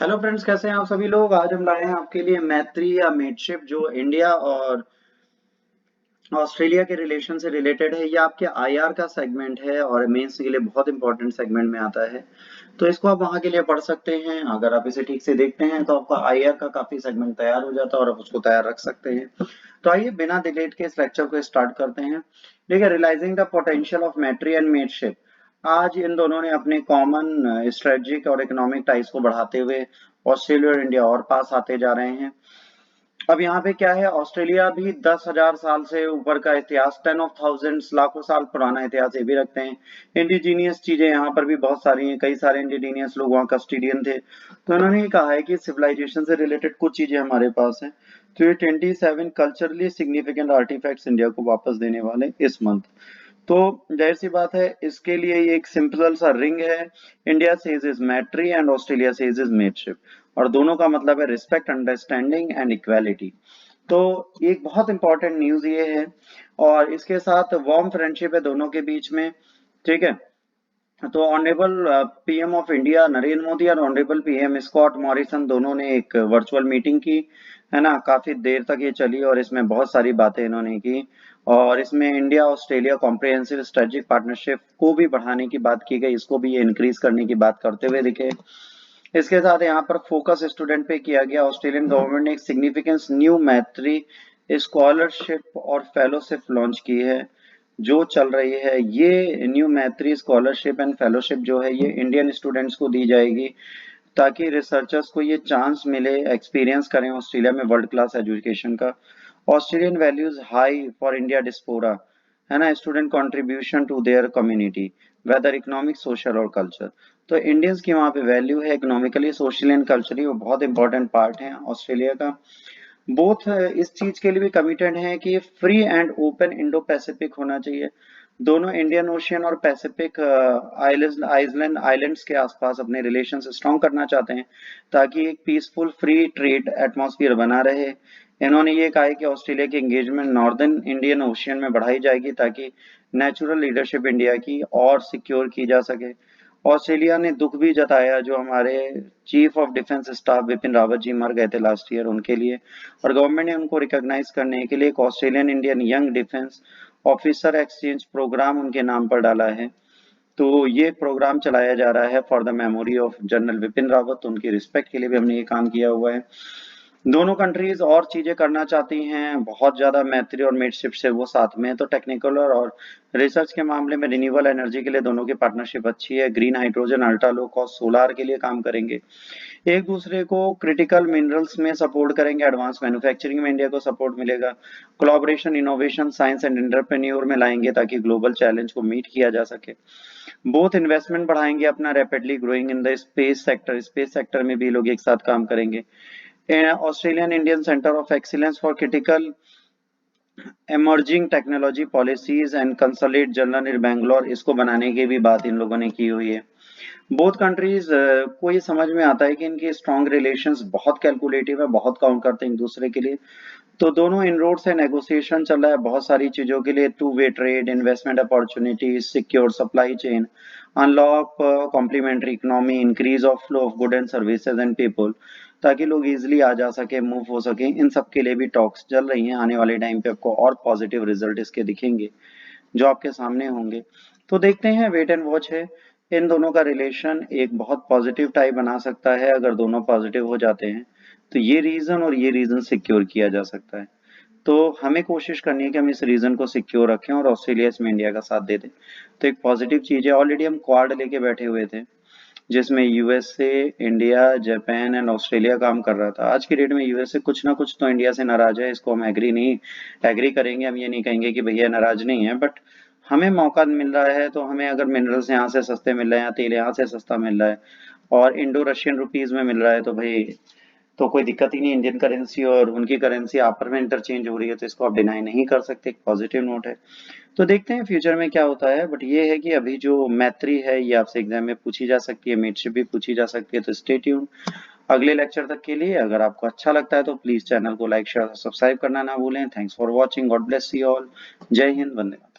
Hello friends, कैसे हैं आप सभी लोग। आज हम लाए हैं आपके लिए मैत्री या मेटशिप जो इंडिया और ऑस्ट्रेलिया के रिलेशन से रिलेटेड है। ये आपके आईआर का सेगमेंट है और मेंस के लिए बहुत इंपॉर्टेंट सेगमेंट में आता है। तो इसको आप वहां के लिए पढ़ सकते हैं। अगर आप इसे ठीक से देखते हैं तो आपका आईआर का काफी सेगमेंट तैयार हो जाता है और आप उसको तैयार रख सकते हैं। तो आइए बिना डिलेट के इस लेक्चर को स्टार्ट करते हैं। देखिए, realizing the potential of Maitri and mateship. आज इन दोनों ने अपने कॉमन स्ट्रेटेजिक और इकोनॉमिक टाइज को बढ़ाते हुए ऑस्ट्रेलिया और इंडिया और पास आते जा रहे हैं। अब यहाँ पे क्या है, ऑस्ट्रेलिया भी 10,000 साल से ऊपर का इतिहास, 10 of thousands, लाखों साल पुराना इतिहास ये भी रखते हैं। इंडिजीनियस चीजें यहाँ पर भी बहुत सारी हैं, कई सारे इंडिजीनियस लोग वहाँ कस्टोडियन थे। तो इन्होंने ये कहा है कि सिविलाइजेशन से रिलेटेड कुछ चीजें हमारे पास हैं। तो ये 27 कल्चरली सिग्निफिकेंट आर्टिफैक्ट्स इंडिया को वापस देने वाले इस मंथ। तो जाहिर सी बात है, इसके लिए ये एक सिंपल सा रिंग है। India says is Maitri and Australia says is mateship, और दोनों का मतलब है रिस्पेक्ट, अंडरस्टैंडिंग एंड इक्वालिटी। तो एक बहुत इंपॉर्टेंट न्यूज ये है, और इसके साथ वार्म फ्रेंडशिप है दोनों के बीच में। ठीक है। तो honourable PM of India Narendra Modi और ऑनरेबल पीएम स्कॉट मॉरिसन दोनों ने एक वर्चुअल मीटिंग की, है ना। काफी देर तक ये चली और इसमें बहुत सारी बातें इन्होंने की, और इसमें India Australia comprehensive strategic partnership को भी बढ़ाने की बात की गई, इसको भी ये इंक्रीज करने की बात करते हुए दिखे। इसके साथ यहाँ पर फोकस स्टूडेंट पे किया गया। ऑस्ट्रेलियन गवर्नमेंट ने एक सिग्निफिकेंस न्यू मैत्री स्कॉलरशिप और फेलोशिप लॉन्च की है जो चल रही है। ये न्यू मैत्री स्कॉलरशिप एंड फेलोशिप जो है ये इंडियन स्टूडेंट्स को दी जाएगी, ताकि रिसर्चर्स को ये चांस मिले, एक्सपीरियंस करें ऑस्ट्रेलिया में वर्ल्ड क्लास एजुकेशन का। Australian values high for India diaspora, है ना। Student contribution to their community, whether economic, social और कल्चर। तो इंडियंस की वहाँ पे वैल्यू है इकोनॉमिकली, सोशली एंड कल्चरली, वो बहुत इंपॉर्टेंट पार्ट है ऑस्ट्रेलिया का। बोथ इस चीज के लिए भी कमिटेड हैं कि free and open Indo Pacific होना चाहिए। दोनों इंडियन ओशियन और पैसिफिक आइलैंड आइलैंड्स के आसपास अपने रिलेशन स्ट्रॉन्ग करना चाहते हैं, ताकि एक पीसफुल फ्री ट्रेड एटमॉस्फेयर बना रहे। इन्होंने ये कहा है कि ऑस्ट्रेलिया की एंगेजमेंट नॉर्दर्न इंडियन ओशियन में बढ़ाई जाएगी, ताकि नेचुरल लीडरशिप इंडिया की और सिक्योर की जा सके। ऑस्ट्रेलिया ने दुख भी जताया जो हमारे chief of defence staff Bipin Rawat ji मर गए थे लास्ट ईयर, उनके लिए। और गवर्नमेंट ने उनको रिकॉग्नाइज करने के लिए एक Australian Indian young defence officer exchange programme उनके नाम पर डाला है। तो ये प्रोग्राम चलाया जा रहा है for the memory of general Bipin Rawat. उनकी रिस्पेक्ट के लिए भी हमने ये काम किया हुआ है। दोनों कंट्रीज और चीजें करना चाहती हैं बहुत ज्यादा, मैत्री और मेटशिप से वो साथ में है। तो टेक्निकल और रिसर्च के मामले में रिन्यूएबल एनर्जी के लिए दोनों की पार्टनरशिप अच्छी है। Green hydrogen, ultra low cost solar के लिए काम करेंगे। एक दूसरे को क्रिटिकल मिनरल्स में सपोर्ट करेंगे। एडवांस मैन्युफैक्चरिंग में इंडिया को सपोर्ट मिलेगा। Collaboration, innovation, science and entrepreneur में लाएंगे, ताकि ग्लोबल चैलेंज को मीट किया जा सके। बोथ इन्वेस्टमेंट बढ़ाएंगे अपना, rapidly growing in the space sector, space sector में भी लोग एक साथ काम करेंगे। Australian Indian centre of excellence for critical emerging technology policies and consulate general in Bangalore, इसको बनाने की भी बात इन लोगों ने की हुई है। बोथ कंट्रीज को ये समझ में आता है कि इनके स्ट्रॉन्ग रिलेशंस बहुत कैलकुलेटिव है, बहुत काउंट करते हैं एक दूसरे के लिए। तो दोनों इनरोड से नेगोशिएशन चल रहा है बहुत सारी चीजों के लिए, two way trade, investment opportunities, secure supply chain, unlock complementary economy, increase of flow of good and services and people, ताकि लोग इजिली आ जा सके, मूव हो सके। इन सब के लिए भी टॉक्स चल रही हैं। आने वाले टाइम पे आपको और पॉजिटिव रिजल्ट इसके दिखेंगे जो आपके सामने होंगे। तो देखते हैं, वेट एंड वॉच है। इन दोनों का रिलेशन एक बहुत पॉजिटिव टाइप बना सकता है। अगर दोनों पॉजिटिव हो जाते हैं तो ये रीजन और ये रीजन सिक्योर किया जा सकता है। तो हमें कोशिश करनी है कि हम इस रीजन को सिक्योर रखें और ऑस्ट्रेलिया इसमें इंडिया का साथ दे दे। तो एक पॉजिटिव चीज है। ऑलरेडी हम क्वाड लेके बैठे हुए थे, जिसमें USA, India, Japan and Australia काम कर रहा था। आज की डेट में यूएसए कुछ ना कुछ तो इंडिया से नाराज है, इसको हम एग्री करेंगे। हम ये नहीं कहेंगे कि भैया नाराज नहीं है, बट हमें मौका मिल रहा है तो हमें, अगर मिनरल्स यहाँ से सस्ते मिल रहे हैं, तेल यहाँ से सस्ता मिल रहा है और इंडो रशियन रुपीज में मिल रहा है, तो भाई तो कोई दिक्कत ही नहीं। इंडियन करेंसी और उनकी करेंसी आपस में इंटरचेंज हो रही है, तो इसको आप डिनाई नहीं कर सकते। एक पॉजिटिव नोट है। तो देखते हैं फ्यूचर में क्या होता है। बट ये है कि अभी जो मैत्री है ये आपसे एग्जाम में पूछी जा सकती है, मेटशिप भी पूछी जा सकती है। तो स्टे ट्यून अगले लेक्चर तक के लिए। अगर आपको अच्छा लगता है तो प्लीज चैनल को लाइक, शेयर, सब्सक्राइब करना ना भूलें। Thanks for watching. God bless you all. जय हिंद, वंदे मातरम।